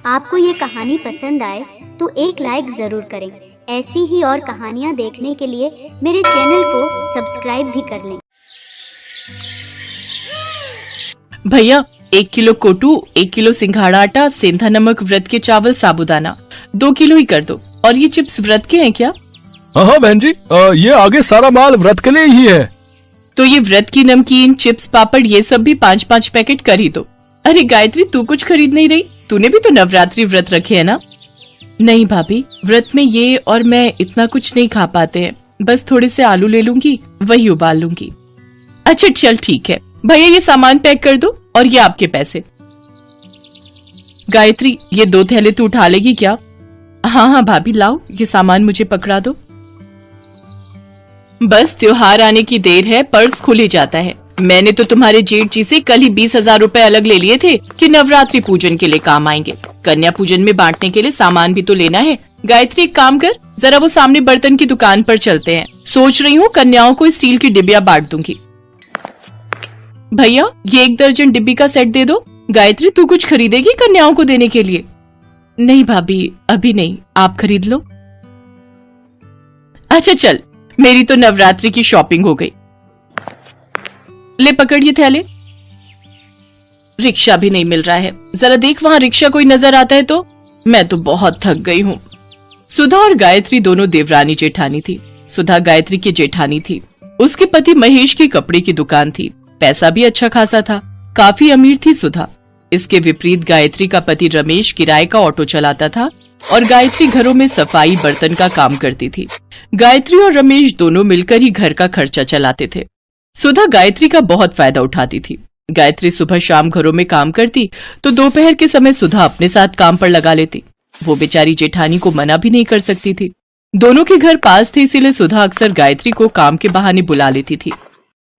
आपको ये कहानी पसंद आए तो एक लाइक जरूर करें। ऐसी ही और कहानियाँ देखने के लिए मेरे चैनल को सब्सक्राइब भी कर लें। भैया 1 किलो कोटू, 1 किलो सिंघाड़ा आटा, सेंधा नमक, व्रत के चावल, साबूदाना 2 किलो ही कर दो। और ये चिप्स व्रत के हैं क्या? हाँ बहन जी, ये आगे सारा माल व्रत के लिए ही है। तो ये व्रत की नमकीन, चिप्स, पापड़ ये सब भी 5-5 पैकेट कर ही दो। अरे गायत्री, तू कुछ खरीद नहीं रही? तूने भी तो नवरात्रि व्रत रखे है ना? नहीं भाभी, व्रत में ये और मैं इतना कुछ नहीं खा पाते हैं। बस थोड़े से आलू ले लूंगी, वही उबाल लूंगी। अच्छा चल ठीक है भैया, ये सामान पैक कर दो और ये आपके पैसे। गायत्री, ये 2 थैले तू उठा लेगी क्या? हाँ भाभी, लाओ ये सामान मुझे पकड़ा दो। बस त्योहार आने की देर है, पर्स खुल ही जाता है। मैंने तो तुम्हारे जेठ जी से कल ही 20,000 रुपए अलग ले लिए थे कि नवरात्रि पूजन के लिए काम आएंगे। कन्या पूजन में बांटने के लिए सामान भी तो लेना है। गायत्री एक काम कर, जरा वो सामने बर्तन की दुकान पर चलते हैं। सोच रही हूँ कन्याओं को स्टील की डिबिया बांट दूंगी। भैया ये 1 दर्जन डिब्बी का सेट दे दो। गायत्री तू कुछ खरीदेगी कन्याओं को देने के लिए? नहीं भाभी, अभी नहीं, आप खरीद लो। अच्छा चल, मेरी तो नवरात्रि की शॉपिंग हो गई। ले पकड़ ये थैले। रिक्शा भी नहीं मिल रहा है, जरा देख वहां रिक्शा कोई नजर आता है तो। मैं तो बहुत थक गई हूँ। सुधा और गायत्री दोनों देवरानी जेठानी थी। सुधा गायत्री की जेठानी थी। उसके पति महेश की कपड़े की दुकान थी। पैसा भी अच्छा खासा था, काफी अमीर थी सुधा। इसके विपरीत गायत्री का पति रमेश किराए का ऑटो चलाता था और गायत्री घरों में सफाई बर्तन का काम करती थी। गायत्री और रमेश दोनों मिलकर ही घर का खर्चा चलाते थे। सुधा गायत्री का बहुत फायदा उठाती थी। गायत्री सुबह शाम घरों में काम करती तो दोपहर के समय सुधा अपने साथ काम पर लगा लेती। वो बेचारी जेठानी को मना भी नहीं कर सकती थी। दोनों के घर पास थे, इसीलिए सुधा अक्सर गायत्री को काम के बहाने बुला लेती थी।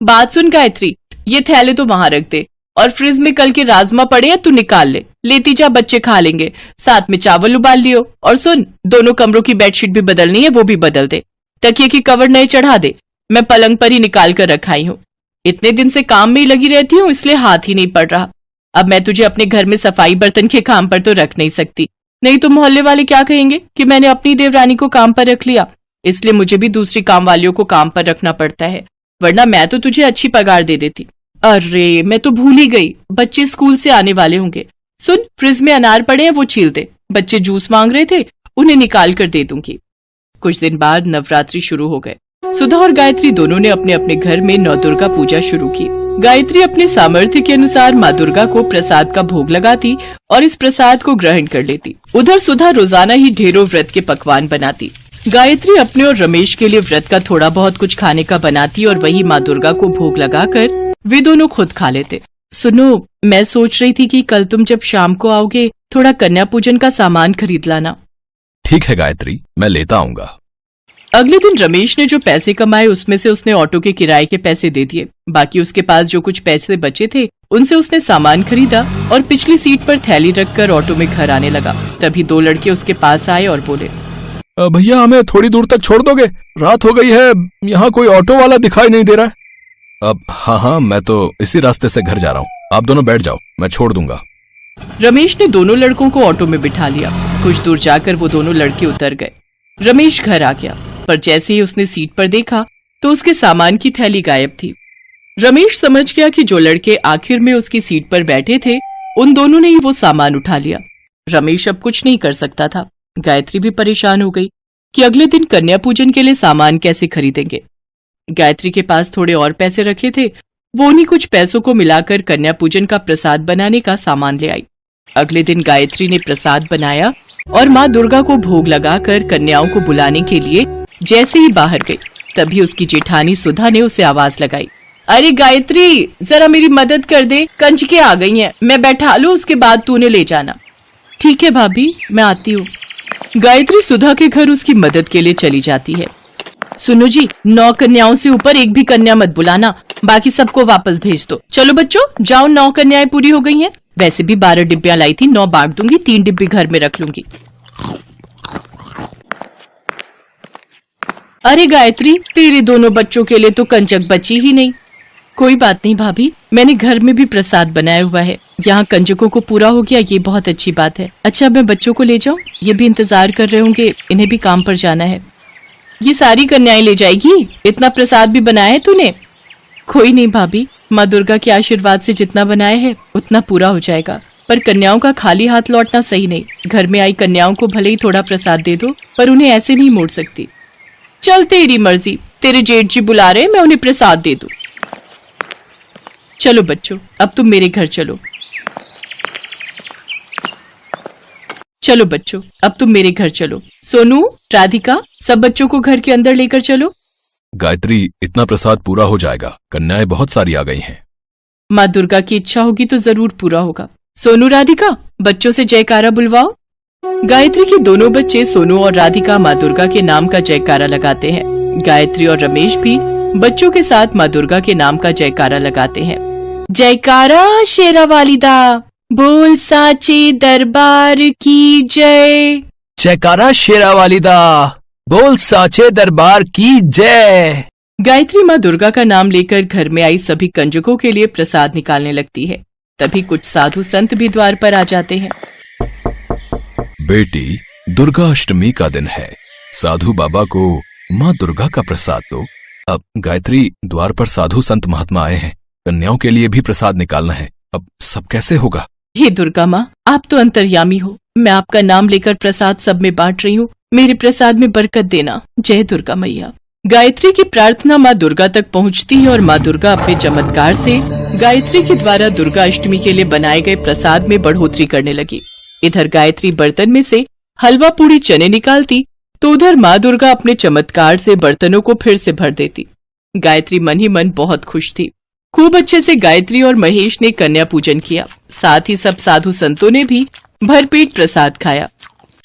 बात सुन गायत्री, ये थैले तो वहां रख दे और फ्रिज में कल के राजमा पड़े हैं, तू निकाल ले। लेती जा, बच्चे खा लेंगे। साथ में चावल उबाल लियो। और सुन, दोनों कमरों की बेडशीट भी बदलनी है, वो भी बदल दे। तकिए की कवर नए चढ़ा दे। मैं पलंग पर ही निकाल कर रखाई हूँ। इतने दिन से काम में ही लगी रहती हूँ, इसलिए हाथ ही नहीं पड़ रहा। अब मैं तुझे अपने घर में सफाई बर्तन के काम पर तो रख नहीं सकती, नहीं तो मोहल्ले वाले क्या कहेंगे कि मैंने अपनी देवरानी को काम पर रख लिया। इसलिए मुझे भी दूसरी काम वालियों को काम पर रखना पड़ता है, वरना मैं तो तुझे अच्छी पगार दे देती। अरे मैं तो भूल ही गई, बच्चे स्कूल से आने वाले होंगे। सुन, फ्रिज में अनार पड़े हैं, वो छील दे। बच्चे जूस मांग रहे थे, उन्हें निकाल कर दे दूंगी। कुछ दिन बाद नवरात्रि शुरू हो गए। सुधा और गायत्री दोनों ने अपने अपने घर में नौ दुर्गा पूजा शुरू की। गायत्री अपने सामर्थ्य के अनुसार माँ दुर्गा को प्रसाद का भोग लगाती और इस प्रसाद को ग्रहण कर लेती। उधर सुधा रोजाना ही ढेरों व्रत के पकवान बनाती। गायत्री अपने और रमेश के लिए व्रत का थोड़ा बहुत कुछ खाने का बनाती और वही माँ दुर्गा को भोग लगाकर वे दोनों खुद खा लेते। सुनो, मैं सोच रही थी कि कल तुम जब शाम को आओगे थोड़ा कन्या पूजन का सामान खरीद लाना। ठीक है गायत्री, मैं लेता आऊंगा। अगले दिन रमेश ने जो पैसे कमाए उसमें से उसने ऑटो के किराए के पैसे दे दिए। बाकी उसके पास जो कुछ पैसे बचे थे उनसे उसने सामान खरीदा और पिछली सीट पर थैली रखकर ऑटो में घर आने लगा। तभी 2 लड़के उसके पास आए और बोले, भैया हमें थोड़ी दूर तक छोड़ दोगे? रात हो गई है, यहाँ कोई ऑटो वाला दिखाई नहीं दे रहा है। अब हाँ, मैं तो इसी रास्ते से घर जा रहा हूँ, आप दोनों बैठ जाओ, मैं छोड़ दूंगा। रमेश ने दोनों लड़कों को ऑटो में बिठा लिया। कुछ दूर जाकर वो दोनों लड़के उतर गए। रमेश घर आ गया, पर जैसे ही उसने सीट पर देखा तो उसके सामान की थैली गायब थी। रमेश समझ गया कि जो लड़के आखिर में उसकी सीट पर बैठे थे उन दोनों ने ही वो सामान उठा लिया। रमेश अब कुछ नहीं कर सकता था। गायत्री भी परेशान हो गई कि अगले दिन कन्या पूजन के लिए सामान कैसे खरीदेंगे। गायत्री के पास थोड़े और पैसे रखे थे, वो उन्हीं कुछ पैसों को मिलाकर कन्या पूजन का प्रसाद बनाने का सामान ले आई। अगले दिन गायत्री ने प्रसाद बनाया और माँ दुर्गा को भोग लगाकर कन्याओं को बुलाने के लिए जैसे ही बाहर गई तभी उसकी जेठानी सुधा ने उसे आवाज लगाई, अरे गायत्री, जरा मेरी मदद कर दे, कंजके आ गई हैं, मैं बैठा लूं, उसके बाद तू उन्हें ले जाना। ठीक है भाभी, मैं आती हूँ। गायत्री सुधा के घर उसकी मदद के लिए चली जाती है। सुनो जी, 9 कन्याओं से ऊपर एक भी कन्या मत बुलाना, बाकी सबको वापस भेज दो। चलो बच्चों जाओ, 9 कन्याएं पूरी हो गई हैं। वैसे भी 12 डिब्बियां लाई थी, 9 बांट दूंगी, 3 डिब्बी घर में रख लूंगी। अरे गायत्री, तेरे दोनों बच्चों के लिए तो कंजक बची ही नहीं। कोई बात नहीं भाभी, मैंने घर में भी प्रसाद बनाया हुआ है। यहाँ कंजकों को पूरा हो गया, ये बहुत अच्छी बात है। अच्छा, मैं बच्चों को ले जाऊं? ये भी इंतजार कर रहे होंगे, इन्हें भी काम पर जाना है। ये सारी कन्याएं ले जाएगी? इतना प्रसाद भी बनाया है तूने? कोई नहीं भाभी, माँ दुर्गा के आशीर्वाद से जितना बनाया है उतना पूरा हो जाएगा। पर कन्याओं का खाली हाथ लौटना सही नहीं। घर में आई कन्याओं को भले ही थोड़ा प्रसाद दे दो, पर उन्हें ऐसे नहीं मोड़ सकती। चल तेरी मर्जी, तेरे जेठ जी बुला रहे, मैं उन्हें प्रसाद दे दूं। चलो बच्चों, अब तुम मेरे घर चलो। चलो बच्चों, अब तुम मेरे घर चलो। सोनू, राधिका, सब बच्चों को घर के अंदर लेकर चलो। गायत्री, इतना प्रसाद पूरा हो जाएगा, कन्याएं बहुत सारी आ गई हैं। माँ दुर्गा की इच्छा होगी तो जरूर पूरा होगा। सोनू, राधिका, बच्चों से जयकारा बुलवाओ। गायत्री के दोनों बच्चे सोनू और राधिका माँ दुर्गा के नाम का जयकारा लगाते हैं। गायत्री और रमेश भी बच्चों के साथ माँ दुर्गा के नाम का जयकारा लगाते हैं। जयकारा शेरा वालिदा, बोल साचे दरबार की जय। जयकारा शेरा वालिदा, बोल साचे दरबार की जय। गायत्री माँ दुर्गा का नाम लेकर घर में आई सभी कंजकों के लिए प्रसाद निकालने लगती है। तभी कुछ साधु संत भी द्वार पर आ जाते हैं। बेटी, दुर्गा अष्टमी का दिन है, साधु बाबा को माँ दुर्गा का प्रसाद दो। अब गायत्री, द्वार पर साधु संत महात्मा आए हैं, कन्याओं के लिए भी प्रसाद निकालना है। अब सब कैसे होगा? हे दुर्गा माँ, आप तो अंतर्यामी हो। मैं आपका नाम लेकर प्रसाद सब में बांट रही हूँ, मेरे प्रसाद में बरकत देना। जय दुर्गा मैया। गायत्री की प्रार्थना माँ दुर्गा तक पहुँचती है और माँ दुर्गा अपने चमत्कार से गायत्री के द्वारा दुर्गा अष्टमी के लिए बनाए गए प्रसाद में बढ़ोतरी करने लगी। इधर गायत्री बर्तन में से हलवा पूड़ी चने निकालती तो उधर माँ दुर्गा अपने चमत्कार से बर्तनों को फिर से भर देती। गायत्री मन ही मन बहुत खुश थी। खूब अच्छे से गायत्री और महेश ने कन्या पूजन किया। साथ ही सब साधु संतों ने भी भरपेट प्रसाद खाया।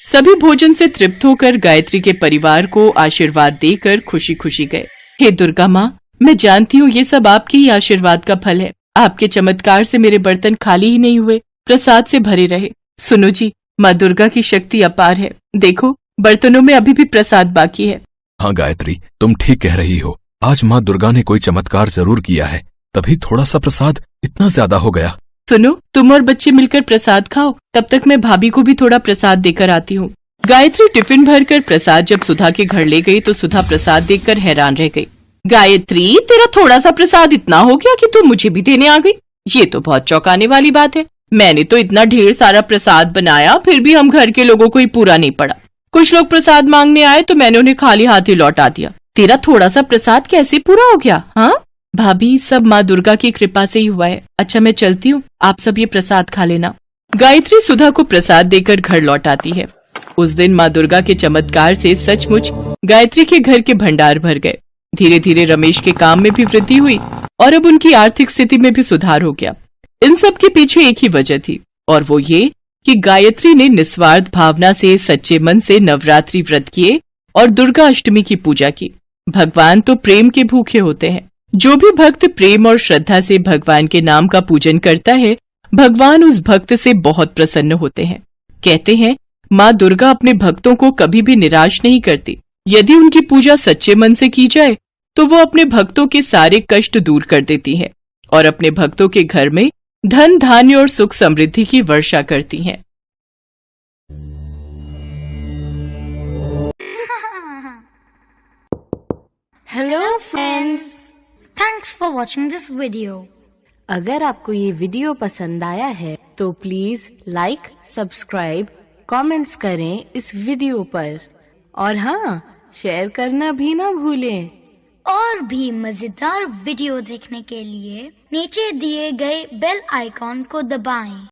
सभी भोजन से तृप्त होकर गायत्री के परिवार को आशीर्वाद देकर खुशी खुशी गए। हे दुर्गा माँ, मैं जानती हूँ ये सब आपके ही आशीर्वाद का फल है। आपके चमत्कार से मेरे बर्तन खाली ही नहीं हुए, प्रसाद से भरे रहे। सुनो जी, माँ दुर्गा की शक्ति अपार है। देखो, बर्तनों में अभी भी प्रसाद बाकी है। हाँ गायत्री, तुम ठीक कह रही हो। आज माँ दुर्गा ने कोई चमत्कार जरूर किया है, तभी थोड़ा सा प्रसाद इतना ज्यादा हो गया। सुनो, तुम और बच्चे मिलकर प्रसाद खाओ, तब तक मैं भाभी को भी थोड़ा प्रसाद देकर आती हूँ। गायत्री टिफिन भरकर प्रसाद जब सुधा के घर ले गई तो सुधा प्रसाद देखकर हैरान रह गई। गायत्री, तेरा थोड़ा सा प्रसाद इतना हो गया कि तू मुझे भी देने आ गई? ये तो बहुत चौंकाने वाली बात है। मैंने तो इतना ढेर सारा प्रसाद बनाया, फिर भी हम घर के लोगों को ही पूरा नहीं पड़ा। कुछ लोग प्रसाद मांगने आए तो मैंने उन्हें खाली हाथ ही लौटा दिया। तेरा थोड़ा सा प्रसाद कैसे पूरा हो गया? हाँ भाभी, सब माँ दुर्गा की कृपा से ही हुआ है। अच्छा, मैं चलती हूँ, आप सब ये प्रसाद खा लेना। गायत्री सुधा को प्रसाद देकर घर लौट आती है। उस दिन माँ दुर्गा के चमत्कार से सचमुच गायत्री के घर के भंडार भर गए। धीरे धीरे रमेश के काम में भी वृद्धि हुई और अब उनकी आर्थिक स्थिति में भी सुधार हो गया। इन सब के पीछे एक ही वजह थी, और वो ये कि गायत्री ने निस्वार्थ भावना से सच्चे मन से नवरात्रि व्रत किए और दुर्गा अष्टमी की पूजा की। भगवान तो प्रेम के भूखे होते हैं। जो भी भक्त प्रेम और श्रद्धा से भगवान के नाम का पूजन करता है, भगवान उस भक्त से बहुत प्रसन्न होते हैं। कहते हैं, माँ दुर्गा अपने भक्तों को कभी भी निराश नहीं करती। यदि उनकी पूजा सच्चे मन से की जाए तो वो अपने भक्तों के सारे कष्ट दूर कर देती है और अपने भक्तों के घर में धन धान्य और सुख समृद्धि की वर्षा करती हैं। Hello friends, thanks for watching this video. अगर आपको ये वीडियो पसंद आया है तो प्लीज लाइक, सब्सक्राइब, कमेंट्स करें इस वीडियो पर, और हाँ, शेयर करना भी ना भूलें। और भी मजेदार वीडियो देखने के लिए नीचे दिए गए बेल आइकॉन को दबाएं।